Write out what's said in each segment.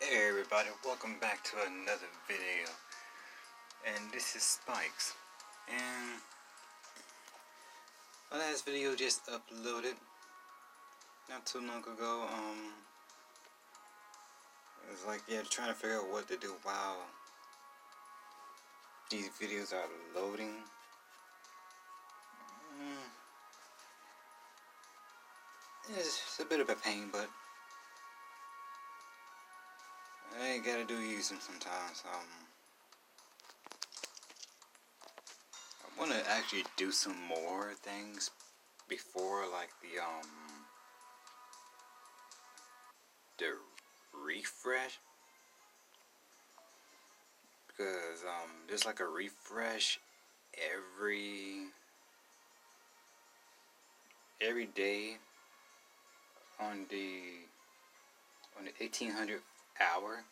Hey everybody, welcome back to another video. And this is Spikes. And my last video just uploaded not too long ago. It was like, trying to figure out what to do while these videos are loading. It's a bit of a pain, but I gotta do use them sometimes. I want to actually do some more things before, like the refresh, because there's like a refresh every day on the 1800 hour.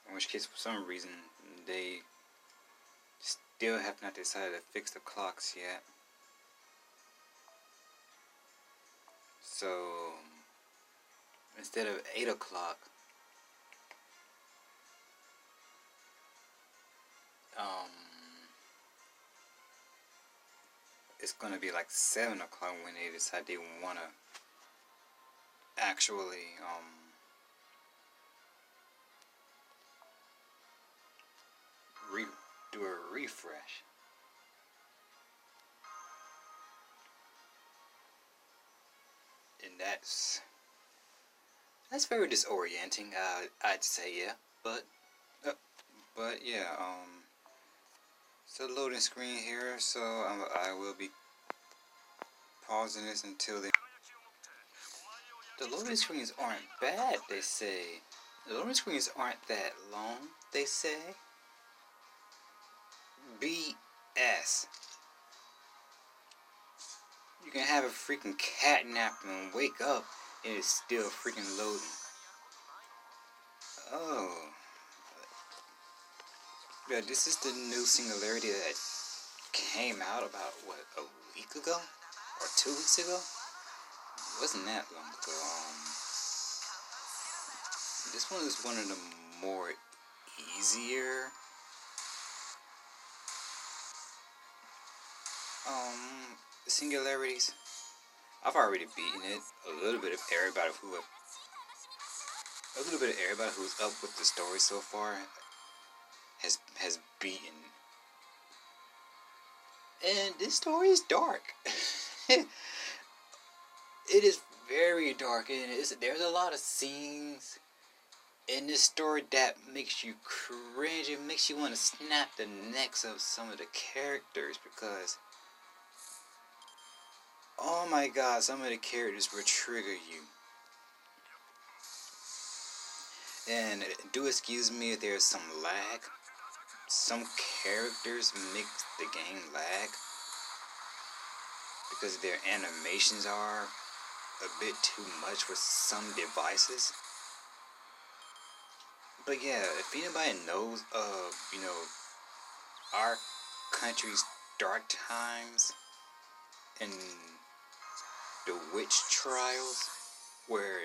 In which case, for some reason, they still have not decided to fix the clocks yet. So instead of 8 o'clock, it's gonna be like 7 o'clock when they decide they wanna actually do a refresh. And that's very disorienting. I'd say, yeah, but yeah. It's a loading screen here, so I will be pausing this until the loading screens aren't bad. They say the loading screens aren't that long. They say BS. You can have a freaking cat nap and wake up and it's still freaking loading. Oh. Yeah, this is the new singularity that came out about, what, a week ago? Or 2 weeks ago? It wasn't that long ago. This one is one of the more easier singularities. I've already beaten it. A little bit of everybody who's up with the story so far has beaten. And this story is dark. It is very dark, and there's a lot of scenes in this story that makes you cringe. It makes you want to snap the necks of some of the characters, because oh my god, some of the characters will trigger you. And do excuse me if there's some lag. Some characters make the game lag because their animations are a bit too much for some devices. But yeah, if anybody knows of, our country's dark times and the witch trials, where,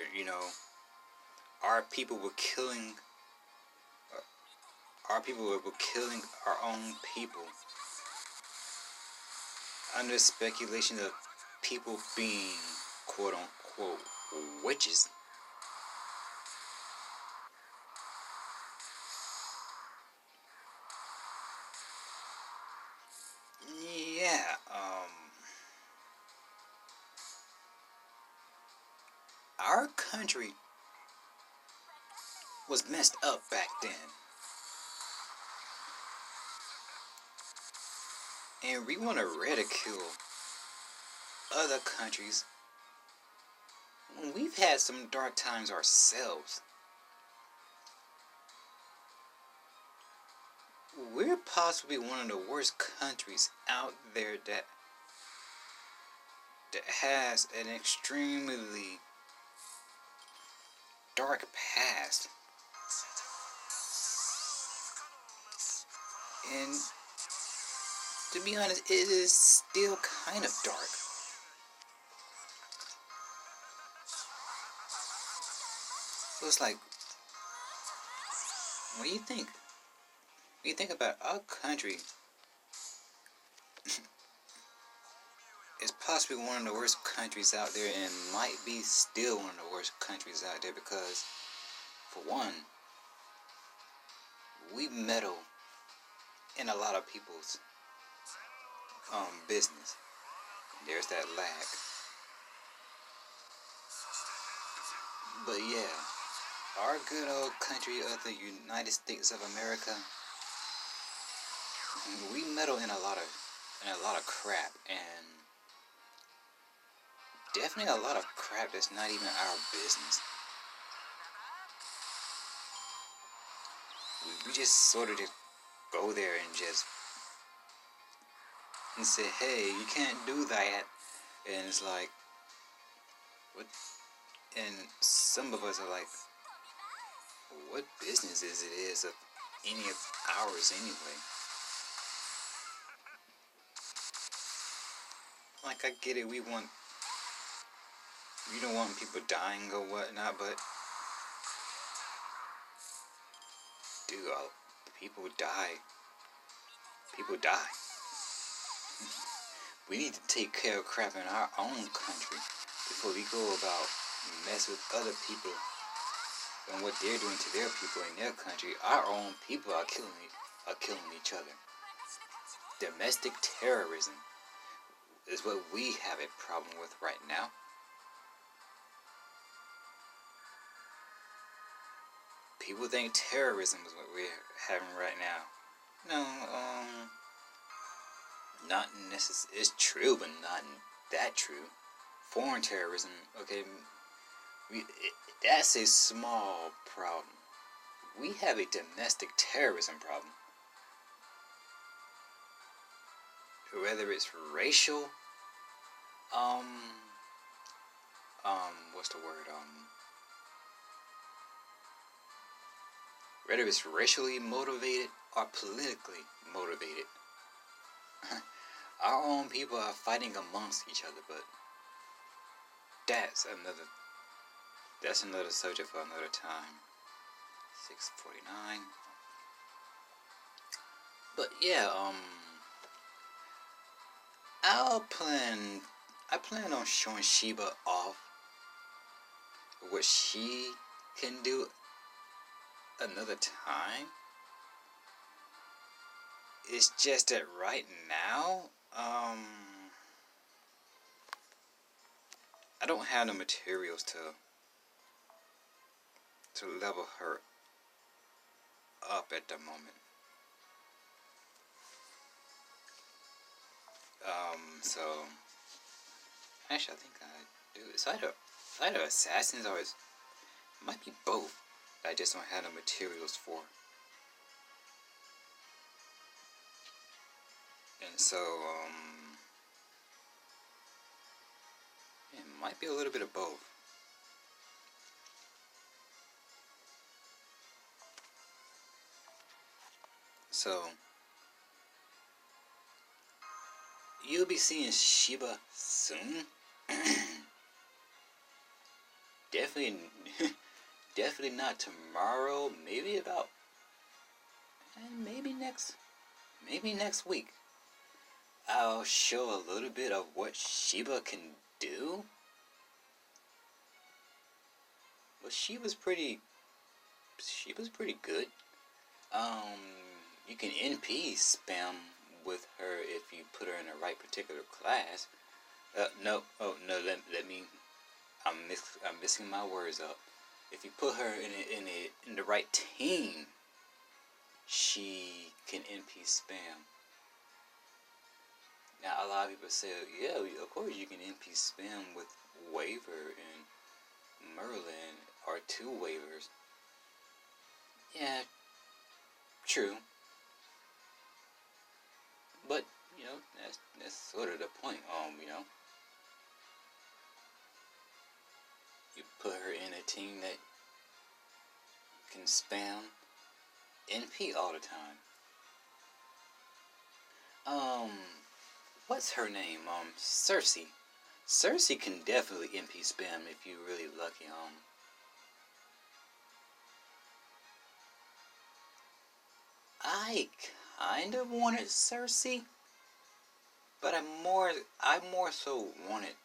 our people were killing our own people under speculation of people being quote unquote witches. Yeah, our country was messed up back then. And we want to ridicule other countries when we've had some dark times ourselves. We're possibly one of the worst countries out there that has an extremely dark past. And to be honest, it is still kind of dark. So it's like, when you think about our country, it's possibly one of the worst countries out there, and might be still one of the worst countries out there because, for one, we meddle in a lot of people's business. There's that lag. But yeah, our good old country of the United States of America, we meddle in a lot of crap, and definitely a lot of crap that's not even our business. We just sort of just go there and say, hey, you can't do that. And it's like, what? And some of us are like, what business is of any of ours anyway? Like, I get it, we don't want people dying or whatnot, but dude, people die. People die. We need to take care of crap in our own country before we go about mess with other people and what they're doing to their people in their country. Our own people are killing each other. Domestic terrorism is what we have a problem with right now. People think terrorism is what we're having right now. No, not necessarily. It's true, but not that true. Foreign terrorism, okay, that's a small problem. We have a domestic terrorism problem. Whether it's racial, what's the word, whether it's racially motivated or politically motivated. Our own people are fighting amongst each other, but that's another subject for another time. 6:49. But yeah, I plan on showing Sheba off what she can do another time. It's just that right now, I don't have the materials to level her up at the moment. So actually, I think I do. It's either assassins or it might be both. I just don't have the materials for. And so, it might be a little bit of both. So, you'll be seeing Sheba soon. Definitely not tomorrow. Maybe next week. I'll show a little bit of what Sheba can do. But Sheba's pretty good. You can NP spam with her if you put her in the right particular class. No, let me. I'm mixing my words up. If you put her in the right team, she can NP spam. Now a lot of people say, yeah, of course you can NP spam with Waver and Merlin or 2 waivers. Yeah, true. But that's sort of the point. You put her in a team that can spam NP all the time. What's her name? Cersei. Cersei can definitely NP spam if you're really lucky. I kind of wanted Cersei, but I more so wanted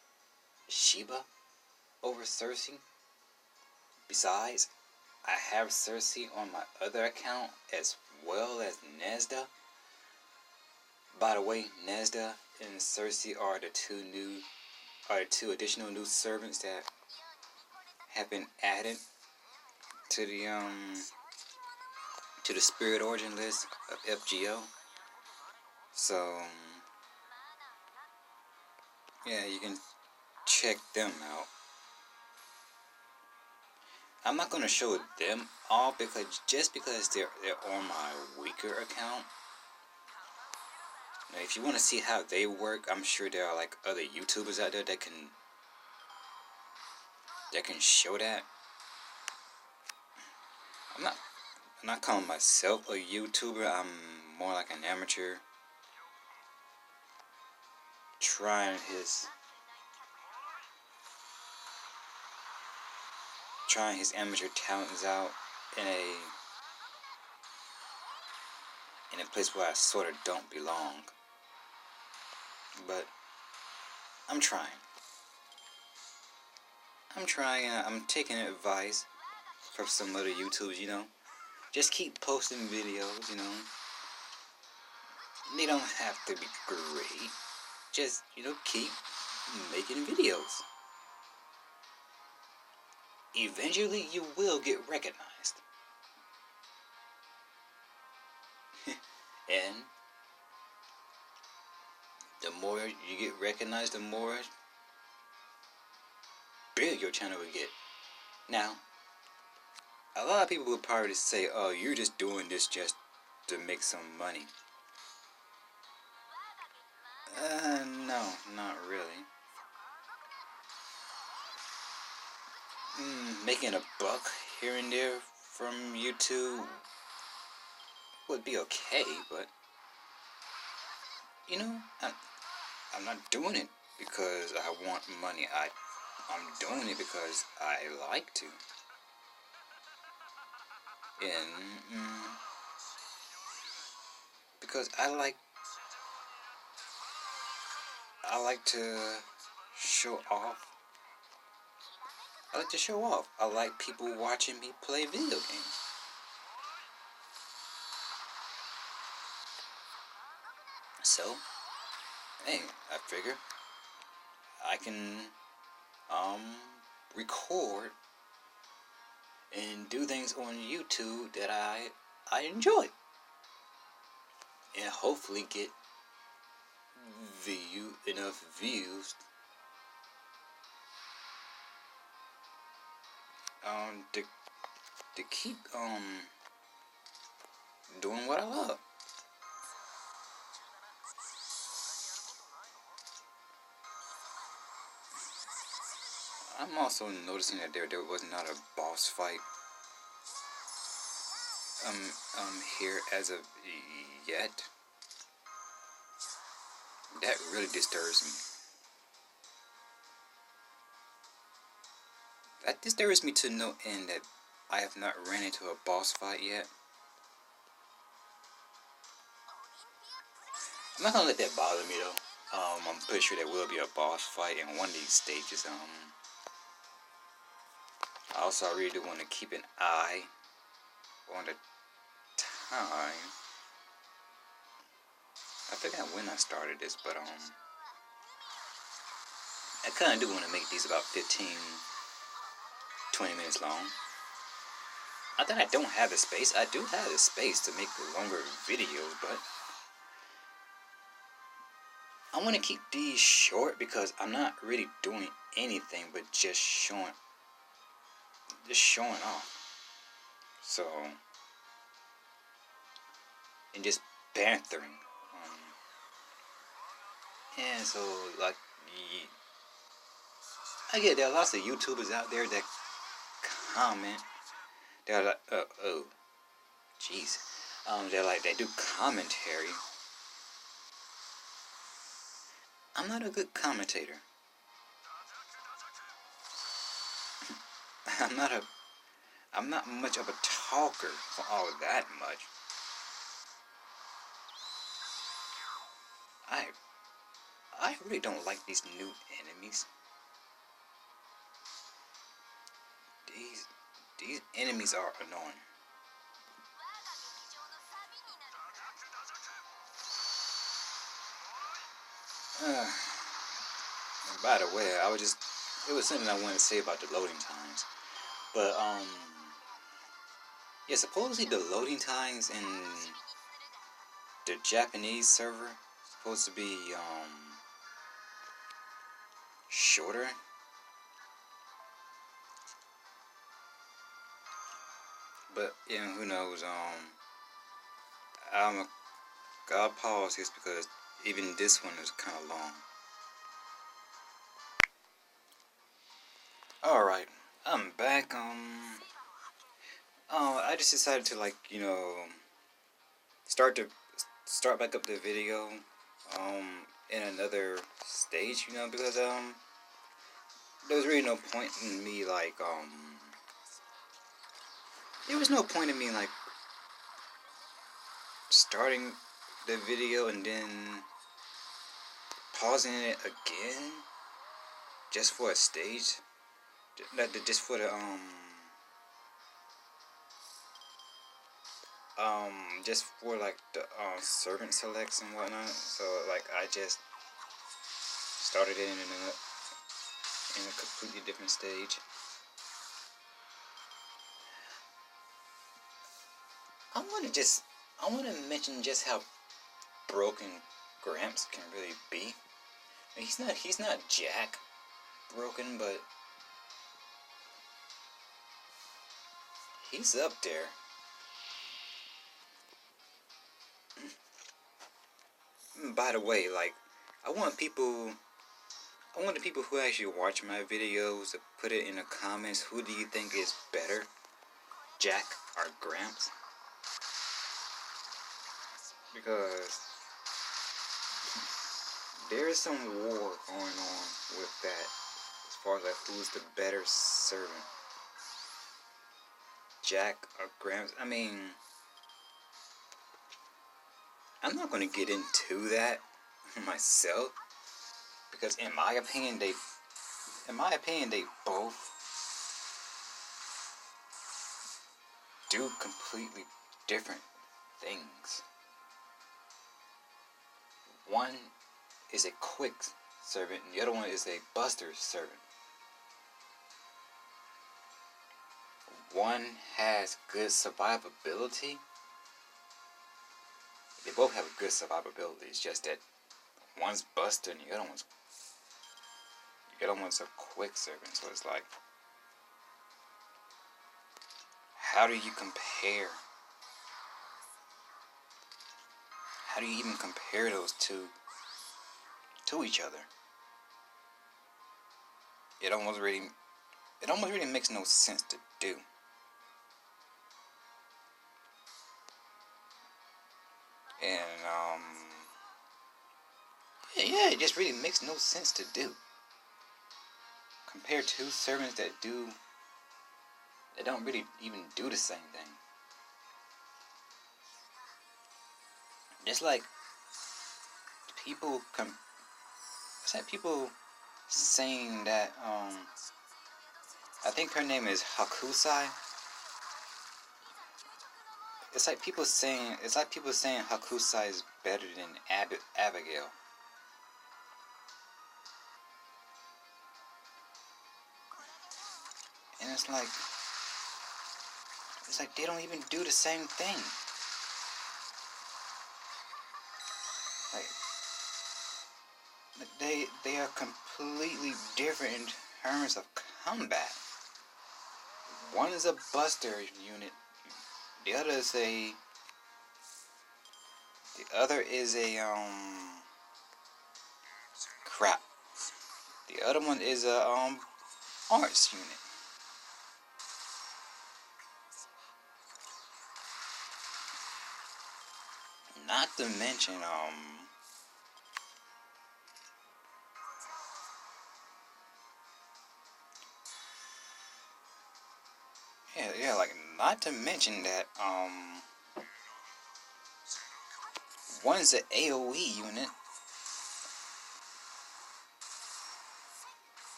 Sheba over Cersei. Besides, I have Cersei on my other account as well as Nesda. By the way, Nesda and Cersei are the two additional new servants that have been added to the spirit origin list of FGO. So yeah, you can check them out. I'm not gonna show them all because they're on my weaker account. Now, if you want to see how they work, I'm sure there are like other YouTubers out there that can show that. I'm not calling myself a YouTuber. I'm more like an amateur trying his amateur talents out in a place where I sort of don't belong. But I'm trying. I'm taking advice from some other YouTubers, Just keep posting videos, They don't have to be great. Just, keep making videos. Eventually, you will get recognized. And the more you get recognized, the more big your channel will get. Now, a lot of people would probably say, oh, you're just doing this just to make some money. No, not really. Making a buck here and there from YouTube would be okay, but I'm not doing it because I want money. I'm doing it because I like to. And because I like to show off. I like to show off. I like people watching me play video games. So, hey, I figure I can record and do things on YouTube that I enjoy. And hopefully get enough views to keep doing what I love. I'm also noticing that there was not a boss fight here as of yet. That really disturbs me. That disturbs me to no end that I have not ran into a boss fight yet. I'm not gonna let that bother me though. I'm pretty sure there will be a boss fight in one of these stages. Also, I really do want to keep an eye on the time. I forgot when I started this, but I kind of do want to make these about 15-20 minutes long. Not that I don't have the space. I do have the space to make longer videos, but I want to keep these short because I'm not really doing anything but just showing off. So, and just bantering. And so, like, I get there are lots of YouTubers out there that comment. They're like, jeez. They do commentary. I'm not a good commentator. I'm not much of a talker for all that much. really don't like these new enemies. These enemies are annoying. And by the way, it was something I wanted to say about the loading times. But, yeah, supposedly the loading times in the Japanese server supposed to be, shorter. But, yeah, who knows, I'll pause this because even this one is kind of long. Alright, I'm back, I just decided to, like, start back up the video, in another stage, because, there was really no point in me, like, there was no point in me, like, starting the video and then pausing it again, just for a stage, just for the, just for, like, the, servant selects and whatnot, so, like, I just started it in a completely different stage. I want to mention just how broken Gramps can really be. I mean, he's not Jack broken, but he's up there. By the way, like, I want the people who actually watch my videos to put it in the comments. Who do you think is better, Jack or Gramps? Because there is some war going on with that, as far as, like, who's the better servant, Jack or Gramps. I mean, I'm not going to get into that myself, because in my opinion they both do completely different things. One is a quick servant, and the other one is a buster servant. One has good survivability. They both have good survivability. It's just that one's buster and the other one's a quick servant. So it's like, how do you compare? How do you even compare those two to each other? It almost really makes no sense to do. And yeah, it just really makes no sense to do. Compare two servants that don't really even do the same thing. Just like people saying that I think her name is Hakusai. It's like people saying Hakusai is better than Abigail. And it's like they don't even do the same thing. Like they are completely different in terms of combat. One is a buster unit. The other is a crap. The other one is a arts unit. Not to mention like, not to mention that one's an AoE unit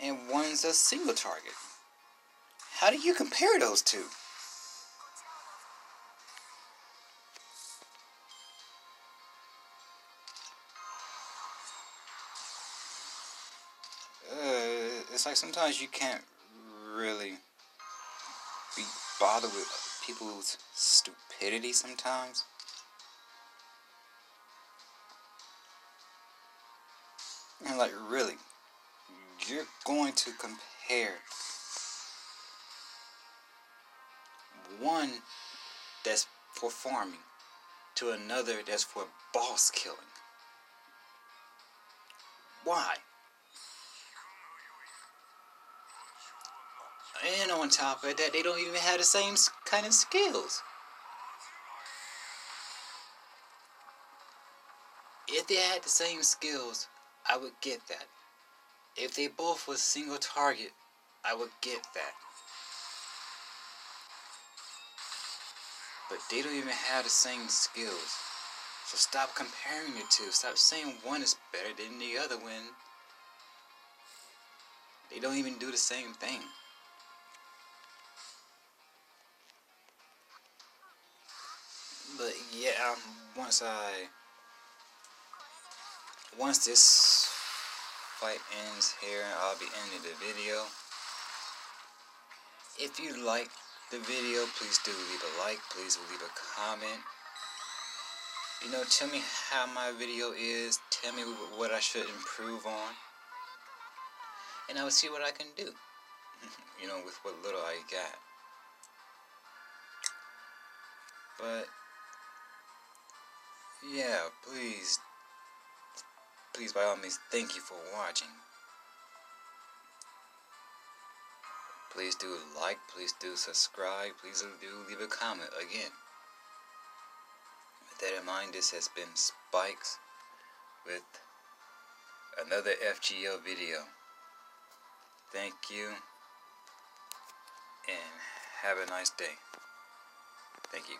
and one's a single target. How do you compare those two? It's like sometimes you can't really be bothered with people's stupidity sometimes. And like, really, you're going to compare one that's for farming to another that's for boss killing. Why? And on top of that, they don't even have the same kind of skills. If they had the same skills, I would get that. If they both was single target, I would get that. But they don't even have the same skills. So stop comparing the two. Stop saying one is better than the other one. They don't even do the same thing. But yeah, once this fight ends here, I'll be ending the video. If you like the video, please do leave a like, please leave a comment. You know, tell me how my video is, tell me what I should improve on, and I will see what I can do, you know, with what little I got. But yeah, please by all means, thank you for watching. Please do like, please do subscribe, please do leave a comment again. With that in mind, this has been Spikes with another FGL video. Thank you, and have a nice day. Thank you.